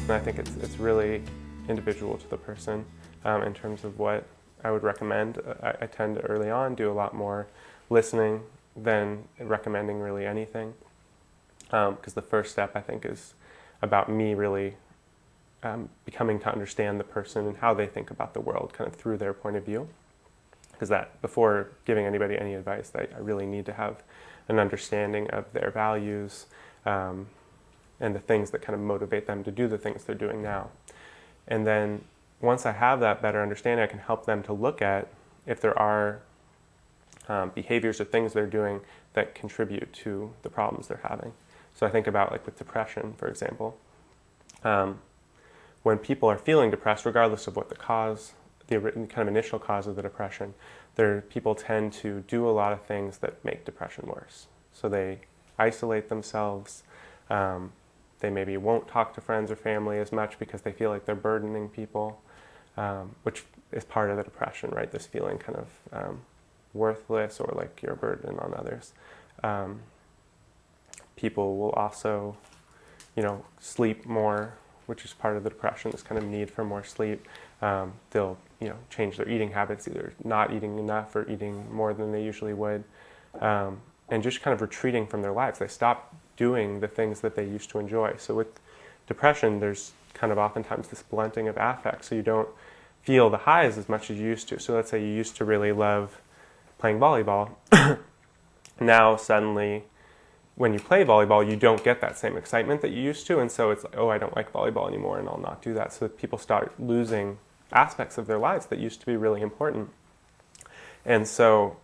And I think it's really individual to the person in terms of what I would recommend. I tend to early on do a lot more listening than recommending really anything, because the first step I think is about me really becoming to understand the person and how they think about the world kind of through their point of view. Because that, before giving anybody any advice, I really need to have an understanding of their values and the things that kind of motivate them to do the things they're doing now. And then once I have that better understanding, I can help them to look at if there are behaviors or things they're doing that contribute to the problems they're having. So I think about, like, with depression, for example. When people are feeling depressed, regardless of what the cause, the kind of initial cause of the depression, people tend to do a lot of things that make depression worse. So they isolate themselves. They maybe won't talk to friends or family as much because they feel like they're burdening people, which is part of the depression, right? This feeling kind of worthless or like you're a burden on others. People will also, sleep more, which is part of the depression, this kind of need for more sleep. They'll, change their eating habits, either not eating enough or eating more than they usually would, and just kind of retreating from their lives. They stop doing the things that they used to enjoy. So with depression, there's kind of oftentimes this blunting of affect, so you don't feel the highs as much as you used to. So let's say you used to really love playing volleyball. Now suddenly, when you play volleyball, you don't get that same excitement that you used to, and so it's like, oh, I don't like volleyball anymore, and I'll not do that. So people start losing aspects of their lives that used to be really important. And so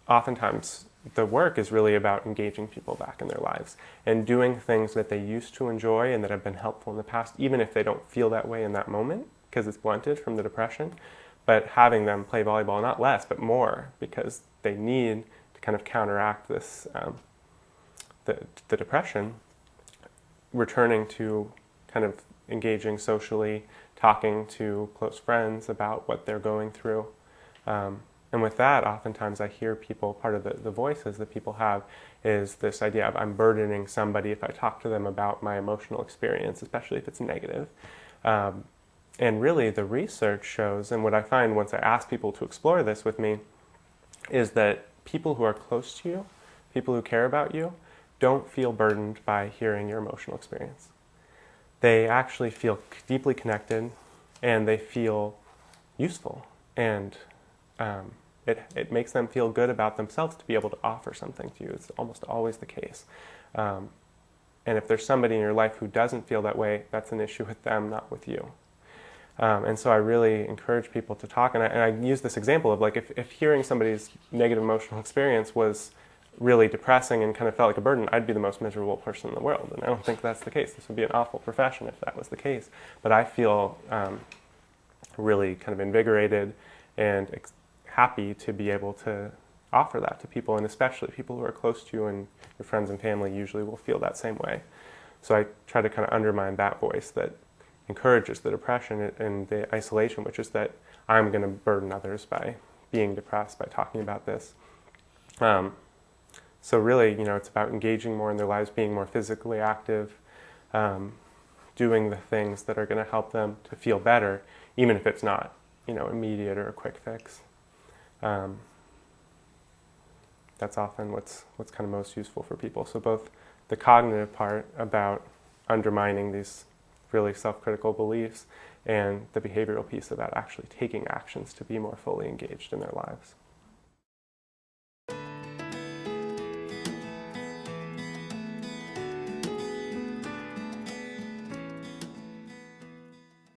oftentimes the work is really about engaging people back in their lives and doing things that they used to enjoy and that have been helpful in the past, even if they don't feel that way in that moment because it's blunted from the depression, but having them play volleyball, not less, but more, because they need to kind of counteract this the depression, returning to kind of engaging socially, talking to close friends about what they're going through. And with that, oftentimes I hear people, part of the voices that people have is this idea of I'm burdening somebody if I talk to them about my emotional experience, especially if it's negative. And really the research shows, and what I find once I ask people to explore this with me, is that people who are close to you, people who care about you, don't feel burdened by hearing your emotional experience. They actually feel deeply connected, and they feel useful, and it makes them feel good about themselves to be able to offer something to you. It's almost always the case. And if there's somebody in your life who doesn't feel that way, that's an issue with them, not with you. And so I really encourage people to talk, and I use this example of, like, if hearing somebody's negative emotional experience was really depressing and kind of felt like a burden, I'd be the most miserable person in the world, and I don't think that's the case. This would be an awful profession if that was the case. But I feel really kind of invigorated and happy to be able to offer that to people, and especially people who are close to you, and your friends and family usually will feel that same way. So I try to kind of undermine that voice that encourages the depression and the isolation, which is that I'm going to burden others by being depressed, by talking about this. So really, it's about engaging more in their lives, being more physically active, doing the things that are going to help them to feel better, even if it's not, immediate or a quick fix. That's often what's kind of most useful for people. So both the cognitive part about undermining these really self-critical beliefs and the behavioral piece about actually taking actions to be more fully engaged in their lives.